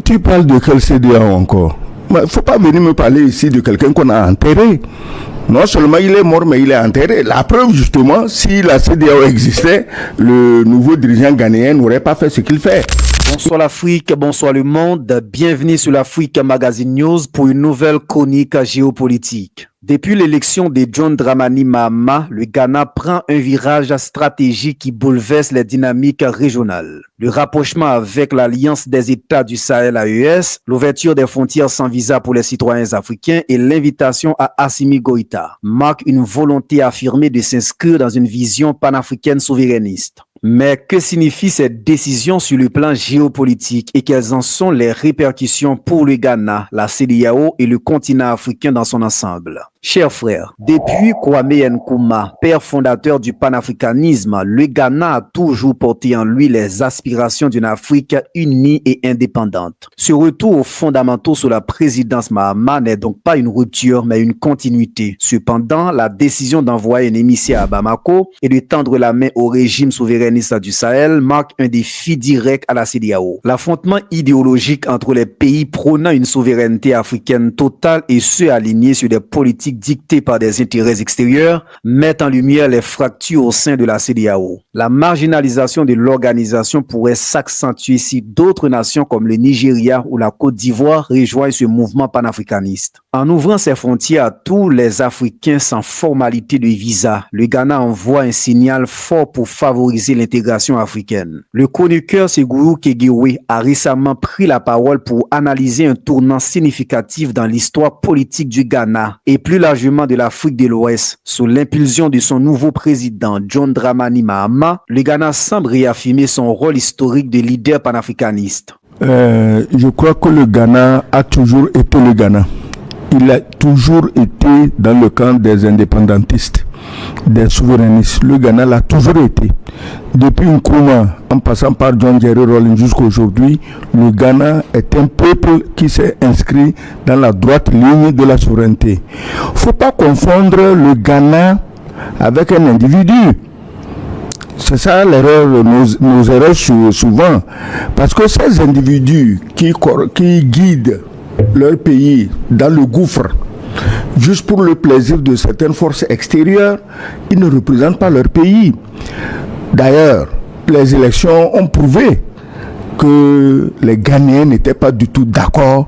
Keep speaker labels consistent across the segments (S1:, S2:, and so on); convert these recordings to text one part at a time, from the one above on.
S1: Tu parles de quel CEDEAO encore? Il ne faut pas venir me parler ici de quelqu'un qu'on a enterré. Non seulement il est mort, mais il est enterré. La preuve, justement, si la CEDEAO existait, le nouveau dirigeant ghanéen n'aurait pas fait ce qu'il fait.
S2: Bonsoir l'Afrique, bonsoir le monde. Bienvenue sur l'Afrique Magazine News pour une nouvelle chronique géopolitique. Depuis l'élection de John Dramani Mahama, le Ghana prend un virage stratégique qui bouleverse les dynamiques régionales. Le rapprochement avec l'Alliance des États du Sahel AES, l'ouverture des frontières sans visa pour les citoyens africains et l'invitation à Assimi Goïta marquent une volonté affirmée de s'inscrire dans une vision panafricaine souverainiste. Mais que signifient ces décisions sur le plan géopolitique et quelles en sont les répercussions pour le Ghana, la CEDEAO et le continent africain dans son ensemble? Chers frères, depuis Kwame Nkrumah, père fondateur du panafricanisme, le Ghana a toujours porté en lui les aspirations d'une Afrique unie et indépendante. Ce retour aux fondamentaux sous la présidence Mahama n'est donc pas une rupture, mais une continuité. Cependant, la décision d'envoyer un émissaire à Bamako et de tendre la main au régime souverainiste du Sahel marque un défi direct à la CEDEAO. L'affrontement idéologique entre les pays prônant une souveraineté africaine totale et ceux alignés sur des politiques dictées par des intérêts extérieurs mettent en lumière les fractures au sein de la CEDEAO. La marginalisation de l'organisation pourrait s'accentuer si d'autres nations comme le Nigeria ou la Côte d'Ivoire rejoignent ce mouvement panafricaniste. En ouvrant ses frontières à tous les Africains sans formalité de visa, le Ghana envoie un signal fort pour favoriser l'intégration africaine. Le chroniqueur Seguru Kegewe a récemment pris la parole pour analyser un tournant significatif dans l'histoire politique du Ghana et plus largement de l'Afrique de l'Ouest. Sous l'impulsion de son nouveau président John Dramani Mahama, le Ghana semble réaffirmer son rôle historique de leader panafricaniste.
S1: Je crois que le Ghana a toujours été le Ghana. Il a toujours été dans le camp des indépendantistes, des souverainistes. Le Ghana l'a toujours été. Depuis Nkrumah, en passant par John Jerry Rawlings jusqu'à aujourd'hui, le Ghana est un peuple qui s'est inscrit dans la droite ligne de la souveraineté. Il ne faut pas confondre le Ghana avec un individu. C'est ça l'erreur, nos erreurs souvent. Parce que ces individus qui guident leur pays dans le gouffre, juste pour le plaisir de certaines forces extérieures, ils ne représentent pas leur pays. D'ailleurs, les élections ont prouvé que les Ghanéens n'étaient pas du tout d'accord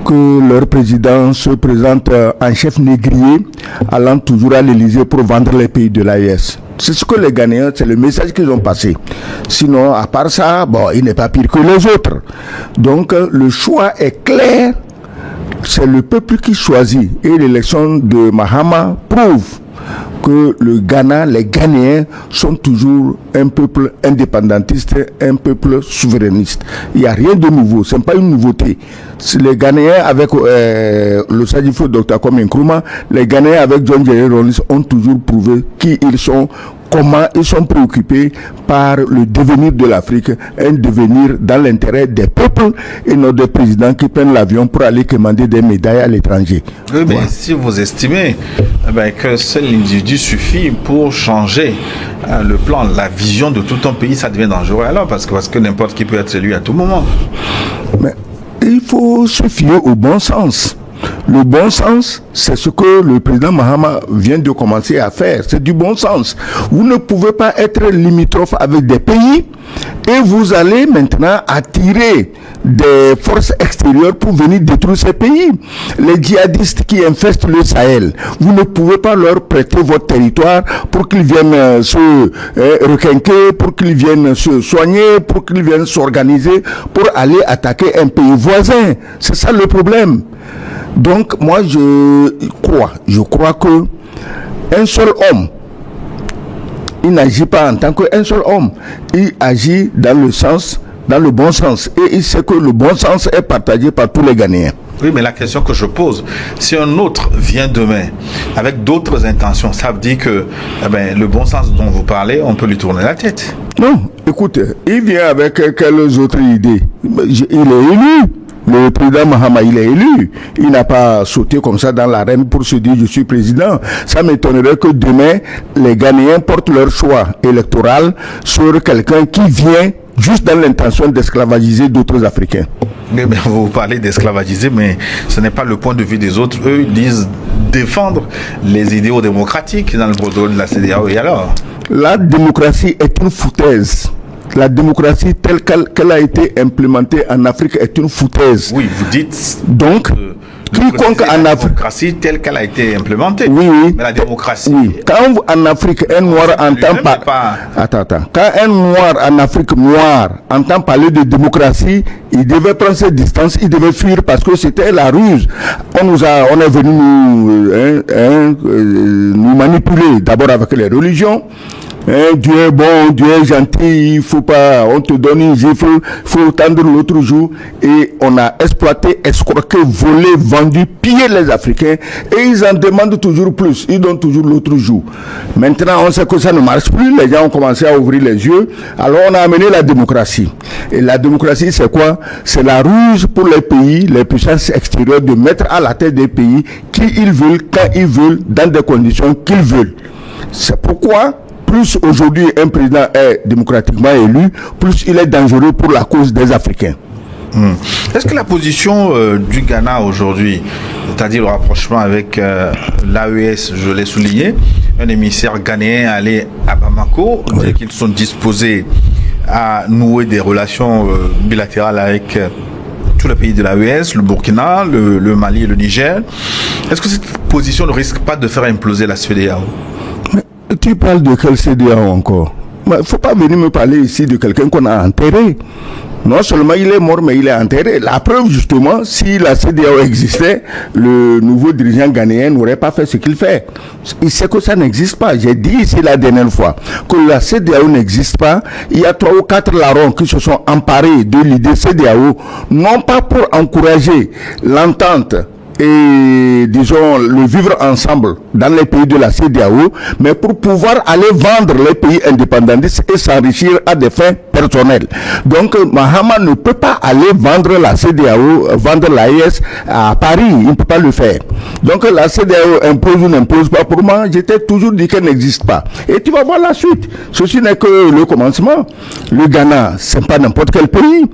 S1: que leur président se présente en chef négrier, allant toujours à l'Élysée pour vendre les pays de l'AES. C'est ce que les Ghanéens, c'est le message qu'ils ont passé. Sinon, à part ça, il n'est pas pire que les autres. Donc, le choix est clair. C'est le peuple qui choisit. Et l'élection de Mahama prouve que le Ghana, les Ghanéens sont toujours un peuple indépendantiste, un peuple souverainiste. Il n'y a rien de nouveau, ce n'est pas une nouveauté. Les Ghanéens avec le Sadifo Dr Kwame Nkrumah, les Ghanéens avec John Jerry Rawlings ont toujours prouvé qui ils sont, comment ils sont préoccupés par le devenir de l'Afrique, un devenir dans l'intérêt des peuples et non des présidents qui prennent l'avion pour aller commander des médailles à l'étranger.
S3: Oui, mais si vous estimez que seul l'individu suffit pour changer le plan, la vision de tout un pays, ça devient dangereux alors parce que n'importe qui peut être élu à tout moment.
S1: Mais il faut se fier au bon sens. Le bon sens, c'est ce que le président Mahama vient de commencer à faire. C'est du bon sens. Vous ne pouvez pas être limitrophe avec des pays et vous allez maintenant attirer des forces extérieures pour venir détruire ces pays. Les djihadistes qui infestent le Sahel, vous ne pouvez pas leur prêter votre territoire pour qu'ils viennent se requinquer, pour qu'ils viennent se soigner, pour qu'ils viennent s'organiser, pour aller attaquer un pays voisin. C'est ça le problème. Donc moi je crois que un seul homme, il n'agit pas en tant qu'un seul homme, il agit dans le bon sens et il sait que le bon sens est partagé par tous les Ghanéens.
S3: Oui, mais la question que je pose, si un autre vient demain avec d'autres intentions, ça veut dire que le bon sens dont vous parlez, on peut lui tourner la tête.
S1: Non, écoute, il vient avec quelles autres idées? Il est élu. Le président Mahama, il est élu. Il n'a pas sauté comme ça dans l'arène pour se dire je suis président. Ça m'étonnerait que demain, les Ghanéens portent leur choix électoral sur quelqu'un qui vient juste dans l'intention d'esclavagiser d'autres Africains.
S3: Mais vous parlez d'esclavagiser, mais ce n'est pas le point de vue des autres. Eux, ils disent défendre les idéaux démocratiques dans le bordeaux de la CEDEAO. Et alors?
S1: La démocratie est une foutaise. La démocratie telle qu'elle a été implémentée en Afrique est une foutaise.
S3: Oui, vous dites...
S1: Donc, quiconque en
S3: la
S1: Afrique...
S3: démocratie telle qu'elle a été implémentée.
S1: Oui, oui.
S3: Mais la démocratie...
S1: Oui. Quand en Afrique, un noir entend parler... Attends. Quand un noir en Afrique noir entend parler de démocratie, il devait prendre ses distances, il devait fuir parce que c'était la ruse. On est venu nous manipuler, d'abord avec les religions. Dieu est bon, Dieu est gentil, il faut pas, on te donne une gifle, faut tendre l'autre jour. Et on a exploité, escroqué, volé, vendu, pillé les Africains. Et ils en demandent toujours plus, ils donnent toujours l'autre jour. Maintenant, on sait que ça ne marche plus, les gens ont commencé à ouvrir les yeux. Alors on a amené la démocratie. Et la démocratie, c'est quoi? C'est la ruse pour les pays, les puissances extérieures, de mettre à la tête des pays qui ils veulent, quand ils veulent, dans des conditions qu'ils veulent. C'est pourquoi plus aujourd'hui un président est démocratiquement élu, plus il est dangereux pour la cause des Africains.
S3: Est-ce que la position du Ghana aujourd'hui, c'est-à-dire le rapprochement avec l'AES, je l'ai souligné, un émissaire ghanéen allé à Bamako, on dit qu'ils sont disposés à nouer des relations bilatérales avec tous les pays de l'AES, le Burkina, le Mali et le Niger. Est-ce que cette position ne risque pas de faire imploser la CEDEAO?
S1: Tu parles de quel CEDEAO encore? Il ne faut pas venir me parler ici de quelqu'un qu'on a enterré. Non seulement il est mort, mais il est enterré. La preuve, justement, si la CEDEAO existait, le nouveau dirigeant ghanéen n'aurait pas fait ce qu'il fait. Il sait que ça n'existe pas. J'ai dit ici la dernière fois que la CEDEAO n'existe pas. Il y a 3 ou 4 larrons qui se sont emparés de l'idée CEDEAO, non pas pour encourager l'entente et disons le vivre ensemble dans les pays de la CEDEAO, mais pour pouvoir aller vendre les pays indépendantistes et s'enrichir à des fins personnelles. Donc Mahama ne peut pas aller vendre la CEDEAO, vendre l'AES à Paris, il ne peut pas le faire. Donc la CEDEAO impose ou n'impose pas. Pour moi, j'étais toujours dit qu'elle n'existe pas. Et tu vas voir la suite. Ceci n'est que le commencement. Le Ghana, c'est pas n'importe quel pays.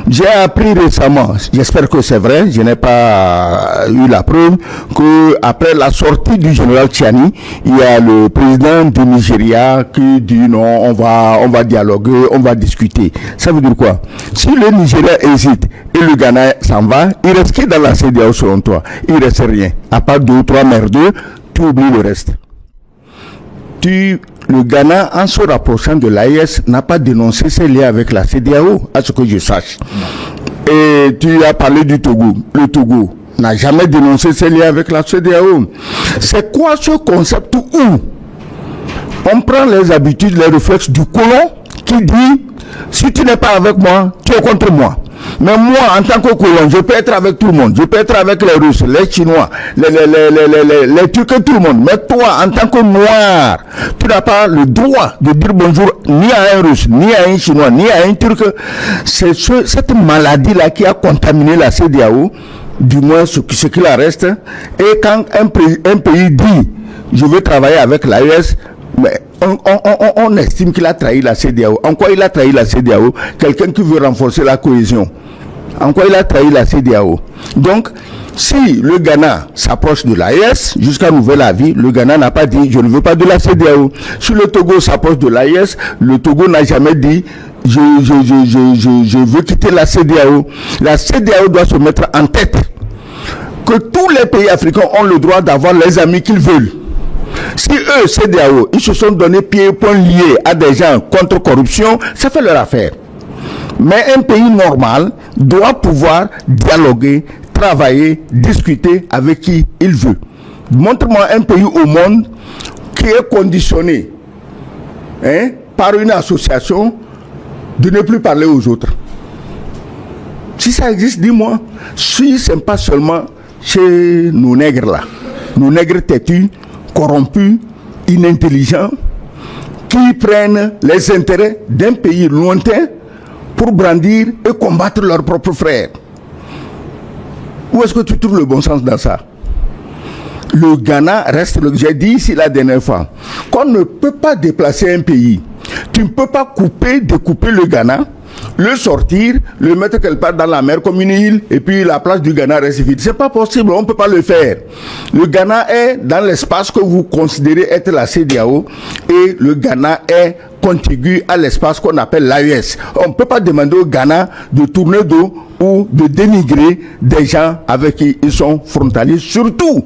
S1: J'ai appris récemment, j'espère que c'est vrai, je n'ai pas eu la preuve, que après la sortie du général Tchiani, il y a le président du Nigeria qui dit non, on va dialoguer, on va discuter. Ça veut dire quoi? Si le Nigeria hésite et le Ghana s'en va, il reste qui dans la CEDEAO selon toi? Il reste rien. À part 2 ou 3 merdeux, tu oublies le reste. Le Ghana, en se rapprochant de l'AES, n'a pas dénoncé ses liens avec la CEDEAO, à ce que je sache. Et tu as parlé du Togo. Le Togo n'a jamais dénoncé ses liens avec la CEDEAO. C'est quoi ce concept où on prend les habitudes, les réflexes du colon qui dit si tu n'es pas avec moi, tu es contre moi. Mais moi, en tant que colon, je peux être avec tout le monde. Je peux être avec les Russes, les Chinois, les Turcs, tout le monde. Mais toi, en tant que noir, tu n'as pas le droit de dire bonjour ni à un Russe, ni à un Chinois, ni à un Turc. C'est cette maladie-là qui a contaminé la CEDEAO, du moins ce qu'il en reste. Et quand un pays dit je veux travailler avec l'AES, mais on estime qu'il a trahi la CEDEAO. En quoi il a trahi la CEDEAO? Quelqu'un qui veut renforcer la cohésion. En quoi il a trahi la CEDEAO? Donc, si le Ghana s'approche de l'AES, jusqu'à nouvel avis, le Ghana n'a pas dit je ne veux pas de la CEDEAO. Si le Togo s'approche de l'AES, le Togo n'a jamais dit je veux quitter la CEDEAO. La CEDEAO doit se mettre en tête que tous les pays africains ont le droit d'avoir les amis qu'ils veulent. Si eux, CEDEAO, ils se sont donné pied et poing liés à des gens contre corruption, ça fait leur affaire. Mais un pays normal doit pouvoir dialoguer, travailler, discuter avec qui il veut. Montre-moi un pays au monde qui est conditionné par une association de ne plus parler aux autres. Si ça existe, dis-moi. Si ce n'est pas seulement chez nos nègres là, nos nègres têtus, corrompus, inintelligents, qui prennent les intérêts d'un pays lointain pour brandir et combattre leurs propres frères. Où est-ce que tu trouves le bon sens dans ça? Le Ghana reste, j'ai dit ici la dernière fois, qu'on ne peut pas déplacer un pays. Tu ne peux pas découper le Ghana le sortir, le mettre quelque part dans la mer comme une île, et puis la place du Ghana reste vide. C'est pas possible, on peut pas le faire. Le Ghana est dans l'espace que vous considérez être la CEDEAO, et le Ghana est contigu à l'espace qu'on appelle l'AES. On ne peut pas demander au Ghana de tourner dos ou de dénigrer des gens avec qui ils sont frontaliers, surtout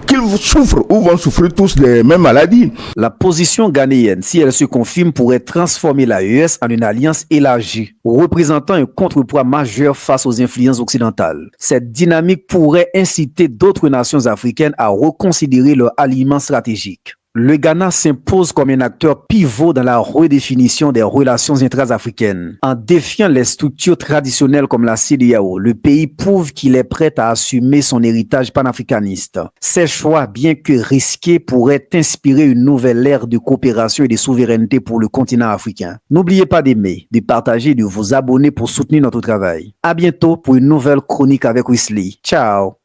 S1: qu'ils souffrent ou vont souffrir tous des mêmes maladies.
S2: La position ghanéenne, si elle se confirme, pourrait transformer l'AES en une alliance élargie, représentant un contrepoids majeur face aux influences occidentales. Cette dynamique pourrait inciter d'autres nations africaines à reconsidérer leur alignement stratégique. Le Ghana s'impose comme un acteur pivot dans la redéfinition des relations intra-africaines. En défiant les structures traditionnelles comme la CEDEAO, le pays prouve qu'il est prêt à assumer son héritage panafricaniste. Ces choix, bien que risqués, pourraient inspirer une nouvelle ère de coopération et de souveraineté pour le continent africain. N'oubliez pas d'aimer, de partager et de vous abonner pour soutenir notre travail. À bientôt pour une nouvelle chronique avec Wesley. Ciao!